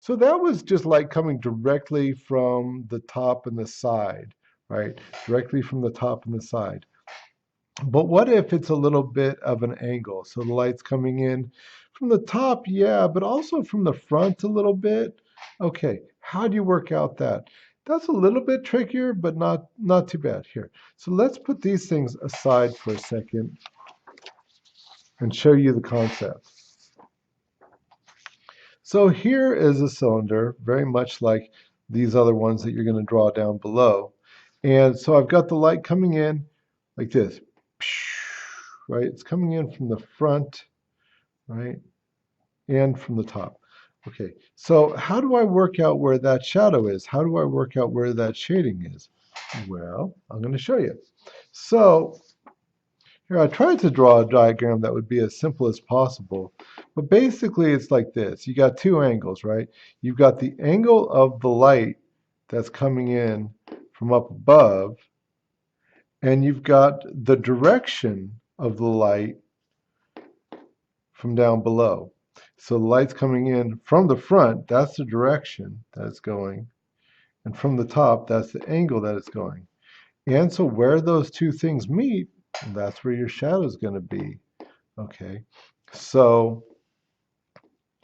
So that was just light coming directly from the top and the side, right? Directly from the top and the side. But what if it's a little bit of an angle? So the light's coming in from the top, yeah, but also from the front a little bit. Okay, how do you work out that? That's a little bit trickier, but not too bad here. So let's put these things aside for a second and show you the concept. So here is a cylinder, very much like these other ones that you're going to draw down below. And so I've got the light coming in like this, right? It's coming in from the front, right? And from the top. Okay, so how do I work out where that shadow is? How do I work out where that shading is? Well, I'm going to show you. So here, I tried to draw a diagram that would be as simple as possible, but basically it's like this. You got two angles, right? You've got the angle of the light that's coming in from up above, and you've got the direction of the light from down below. So the light's coming in from the front, that's the direction that it's going, and from the top, that's the angle that it's going. And so where those two things meet, that's where your shadow is going to be. Okay, so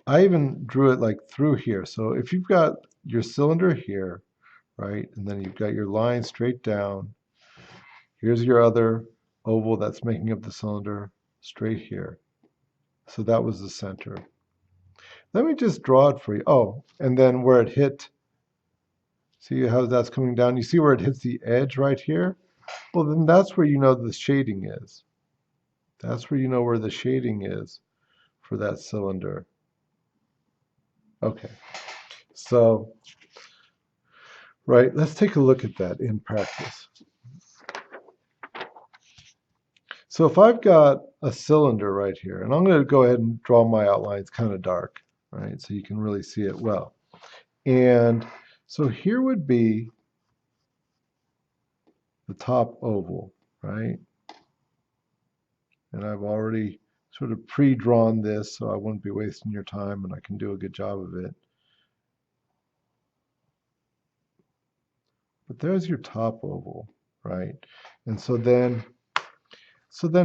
I even drew it like through here. So if you've got your cylinder here, right, and then you've got your line straight down, here's your other oval that's making up the cylinder straight here. So that was the center. Let me just draw it for you. Oh, and then where it hit, see how that's coming down? You see where it hits the edge right here? Well, then that's where you know the shading is. That's where you know where the shading is for that cylinder. Okay, so, right, let's take a look at that in practice. So if I've got a cylinder right here, and I'm going to go ahead and draw my outlines kind of dark, right, so you can really see it well. And so here would be the top oval, right? And I've already sort of pre-drawn this, so I wouldn't be wasting your time, and I can do a good job of it. But there's your top oval, right? And so then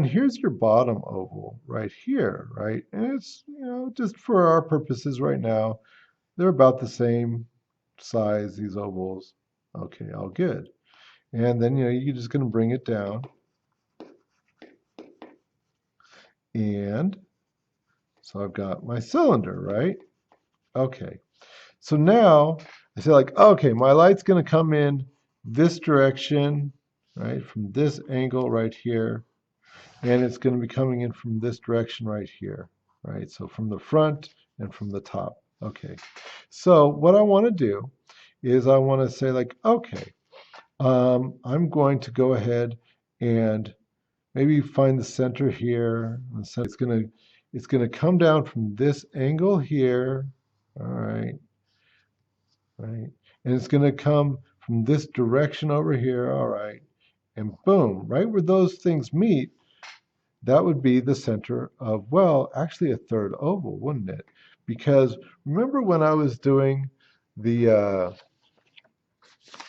here's your bottom oval right here, right? And it's, just for our purposes right now, they're about the same size, these ovals. Okay, all good. And then, you're just going to bring it down. And so I've got my cylinder, right? Okay. So now I say like, okay, my light's going to come in this direction, right? From this angle right here. And it's going to be coming in from this direction right here, right? So from the front and from the top. Okay. So what I want to do is I want to say like, okay, I'm going to go ahead and maybe find the center here. So it's gonna come down from this angle here. All right, right, and it's gonna come from this direction over here. All right, and boom, right where those things meet, that would be the center of, well, actually a third oval, wouldn't it? Because remember when I was doing the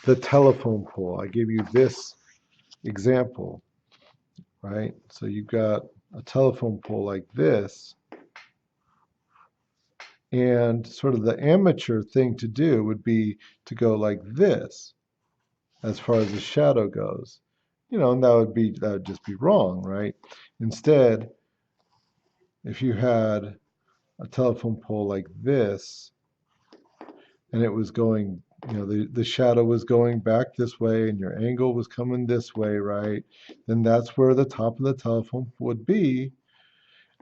the telephone pole, I gave you this example, right? So you've got a telephone pole like this, and sort of the amateur thing to do would be to go like this as far as the shadow goes. And that would just be wrong, right? Instead, if you had a telephone pole like this and it was going, the shadow was going back this way and your angle was coming this way, right? Then that's where the top of the telephone would be.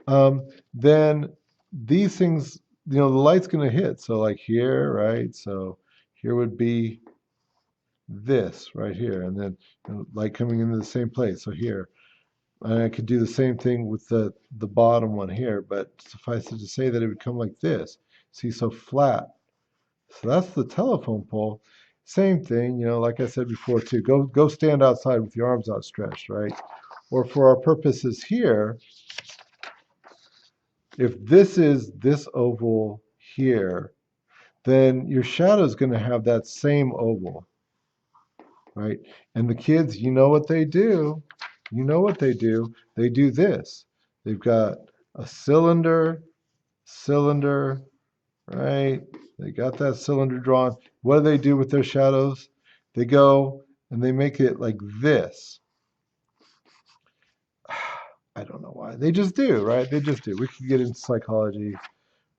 Then these things, the light's going to hit. So like here, right? So here would be this right here, and then light coming into the same place. So here, and I could do the same thing with the bottom one here, but suffice it to say that it would come like this. See, so flat. So that's the telephone pole. Same thing, like I said before too. Go stand outside with your arms outstretched, right? Or for our purposes here, if this is this oval here, then your shadow is going to have that same oval, right? And the kids, you know what they do. You know what they do. They do this. They've got a cylinder, cylinder, right? They got that cylinder drawn. What do they do with their shadows? They go and they make it like this. I don't know why. They just do, right? They just do. We could get into psychology,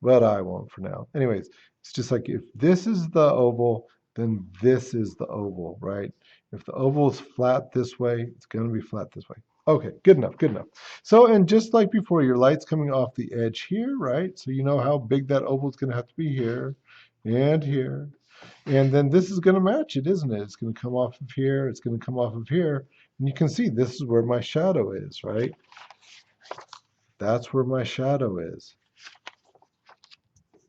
but I won't for now. Anyways, it's just like if this is the oval, then this is the oval, right? If the oval is flat this way, it's going to be flat this way. Okay, good enough, good enough. So, and just like before, your light's coming off the edge here, right? So you know how big that oval is going to have to be here and here. And then this is going to match it, isn't it? It's going to come off of here. It's going to come off of here. And you can see this is where my shadow is, right? That's where my shadow is.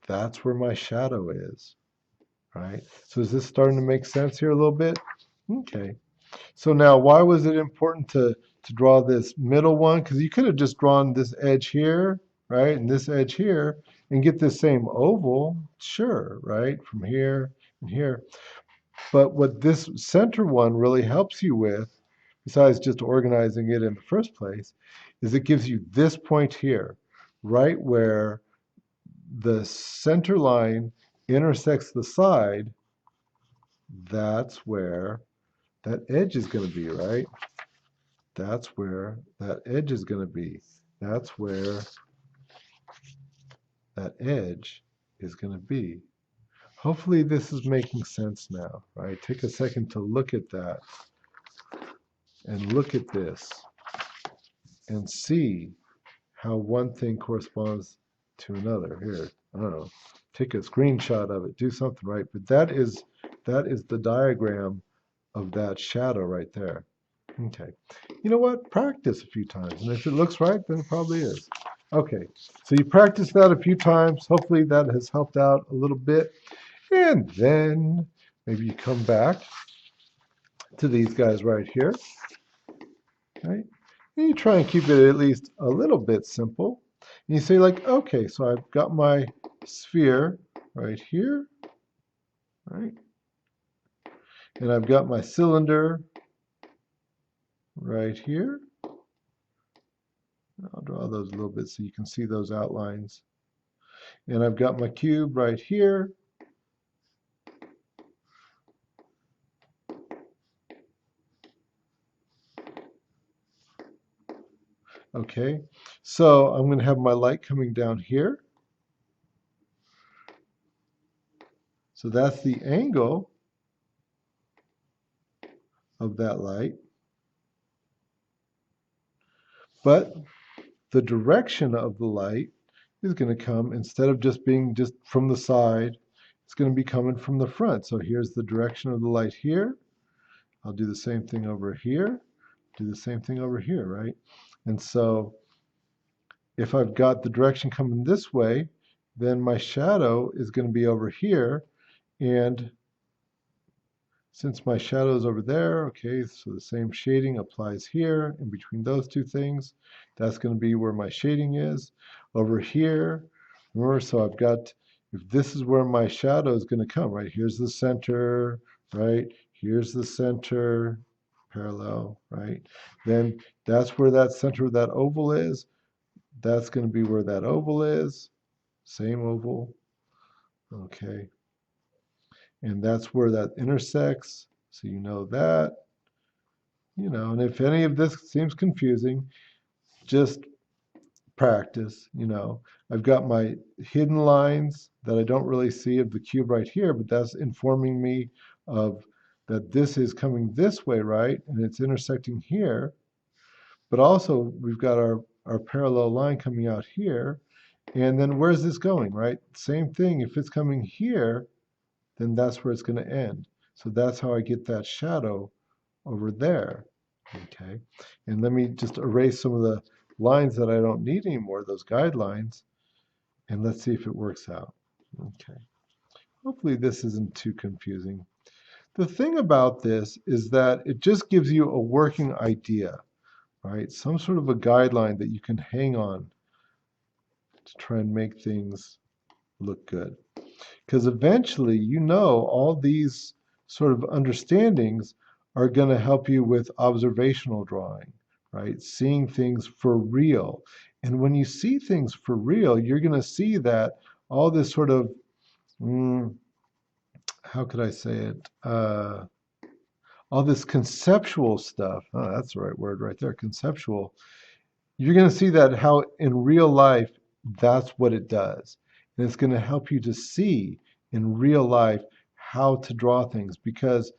That's where my shadow is, right? So is this starting to make sense here a little bit? Okay. So now why was it important to draw this middle one? Because you could have just drawn this edge here, right? And this edge here and get this same oval, sure, right? From here and here. But what this center one really helps you with, besides just organizing it in the first place, is it gives you this point here, right where the center line intersects the side. That's where that edge is going to be, right? That's where that edge is going to be. That's where that edge is going to be. Hopefully this is making sense now, right? Take a second to look at that and look at this and see how one thing corresponds to another. Here, I don't know, take a screenshot of it, do something, right? But that is the diagram of that shadow right there. Okay. You know what? Practice a few times. And if it looks right, then it probably is. Okay. So you practice that a few times. Hopefully that has helped out a little bit. And then maybe you come back to these guys right here, right? And you try and keep it at least a little bit simple. And you say like, okay, so I've got my sphere right here, right? And I've got my cylinder right here. I'll draw those a little bit so you can see those outlines. And I've got my cube right here. Okay, so I'm going to have my light coming down here. So that's the angle of that light. But the direction of the light is going to come, instead of just being just from the side, it's going to be coming from the front. So here's the direction of the light here. I'll do the same thing over here, do the same thing over here, right? And so if I've got the direction coming this way, then my shadow is going to be over here. And since my shadow is over there, okay, so the same shading applies here in between those two things. That's going to be where my shading is. Over here, remember, so I've got, if this is where my shadow is going to come, right? Here's the center, right? Here's the center, parallel, right? Then that's where that center of that oval is. That's going to be where that oval is. Same oval, okay? And that's where that intersects. So you know that, and if any of this seems confusing, just practice, I've got my hidden lines that I don't really see of the cube right here, but that's informing me of that this is coming this way, right? And it's intersecting here. But also we've got our parallel line coming out here. And then where's this going, right? Same thing, if it's coming here, then that's where it's going to end. So that's how I get that shadow over there. Okay. And let me just erase some of the lines that I don't need anymore, those guidelines, and let's see if it works out. Okay. Hopefully this isn't too confusing. The thing about this is that it just gives you a working idea, right? Some sort of a guideline that you can hang on to try and make things look good. Because eventually, you know, all these sort of understandings are going to help you with observational drawing, right? Seeing things for real. And when you see things for real, you're going to see that all this sort of, mm, how could I say it? All this conceptual stuff. Oh, that's the right word right there, conceptual. You're going to see that how in real life, that's what it does. And it's going to help you to see in real life how to draw things because,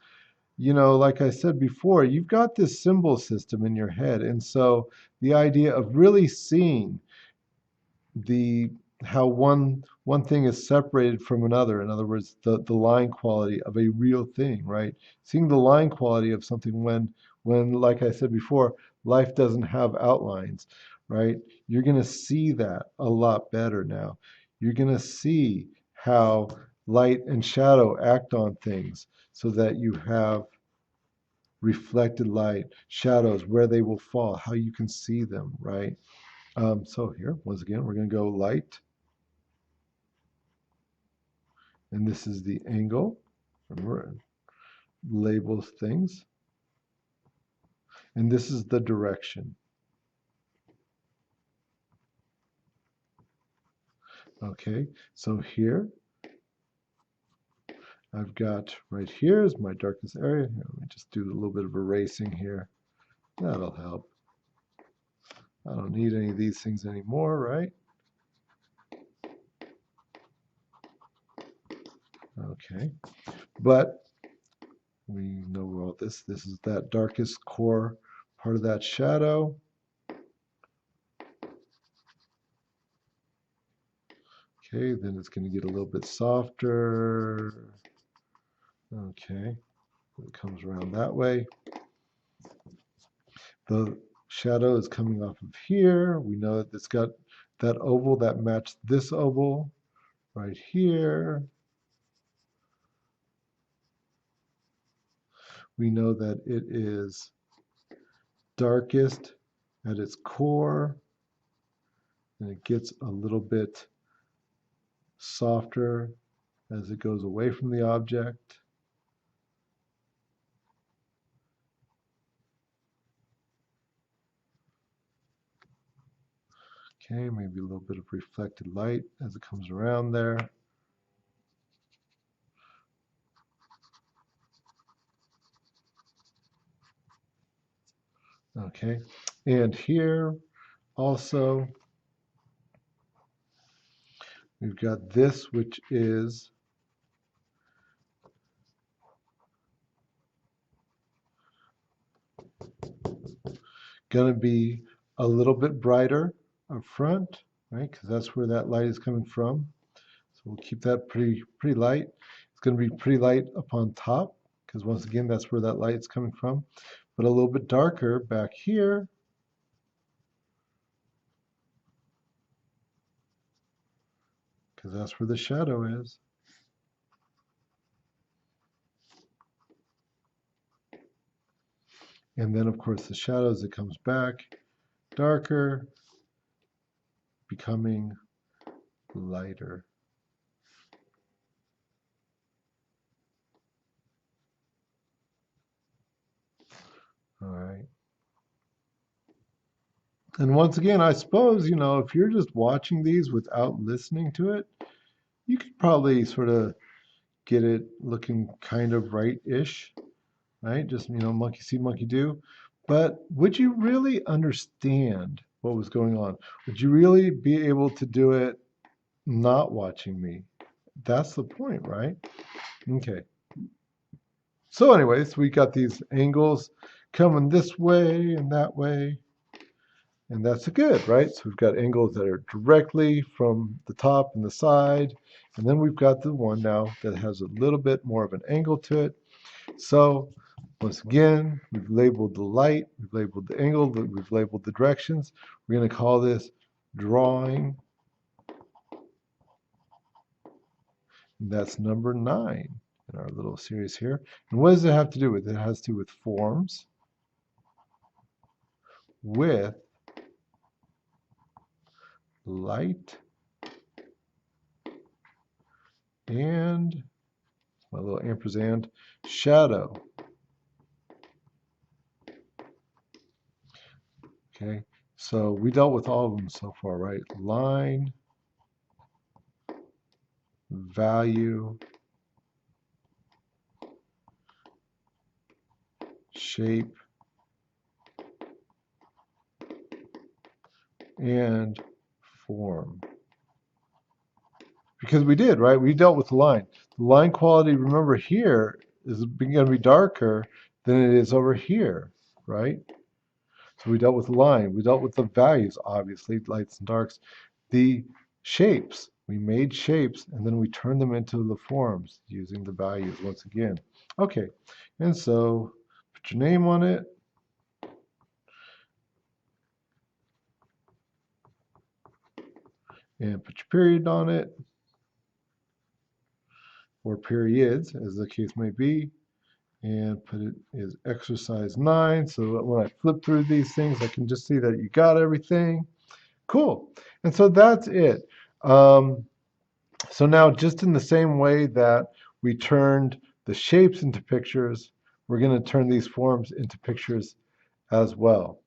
you know, like I said before, you've got this symbol system in your head. And so the idea of really seeing the how one thing is separated from another, in other words, the line quality of a real thing, right? Seeing the line quality of something when like I said before, life doesn't have outlines, right? You're going to see that a lot better now. You're going to see how light and shadow act on things so that you have reflected light, shadows, where they will fall, how you can see them, right? So here, once again, we're going to go light, and this is the angle. Remember, it labels things, and this is the direction. Okay, so here I've got right here is my darkest area. Here, let me just do a little bit of erasing here. That'll help. I don't need any of these things anymore, right? Okay, but we know all this. This is that darkest core part of that shadow. Okay, then it's going to get a little bit softer. Okay, it comes around that way. The shadow is coming off of here. We know that it's got that oval that matched this oval right here. We know that it is darkest at its core, and it gets a little bit softer as it goes away from the object. Okay, maybe a little bit of reflected light as it comes around there. Okay, and here also we've got this, which is going to be a little bit brighter up front, right? Because that's where that light is coming from. So we'll keep that pretty light. It's going to be pretty light up on top because once again, that's where that light's coming from. But a little bit darker back here because that's where the shadow is. And then, of course, the shadow as it comes back, darker, becoming lighter. All right. And once again, I suppose, you know, if you're just watching these without listening to it, you could probably sort of get it looking kind of right-ish, right? Just, you know, monkey see, monkey do. But would you really understand what was going on? Would you really be able to do it not watching me? That's the point, right? Okay. So anyways, we got these angles coming this way and that way. And that's good, right? So we've got angles that are directly from the top and the side. And then we've got the one now that has a little bit more of an angle to it. So once again, we've labeled the light, we've labeled the angle, we've labeled the directions. We're going to call this drawing. And that's number 9 in our little series here. And what does it have to do with? It has to do with forms, with light, and my little ampersand, shadow. Okay, so we dealt with all of them so far, right? Line, value, shape, and form. Because we did, right? We dealt with the line. The line quality, remember here, is going to be darker than it is over here, right? So we dealt with the line. We dealt with the values, obviously, lights and darks. The shapes, we made shapes and then we turned them into the forms using the values once again. Okay, and so put your name on it. And put your period on it, or periods, as the case may be, and put it as exercise 9, so that when I flip through these things, I can just see that you got everything. Cool. And so that's it. So now, just in the same way that we turned the shapes into pictures, we're going to turn these forms into pictures as well.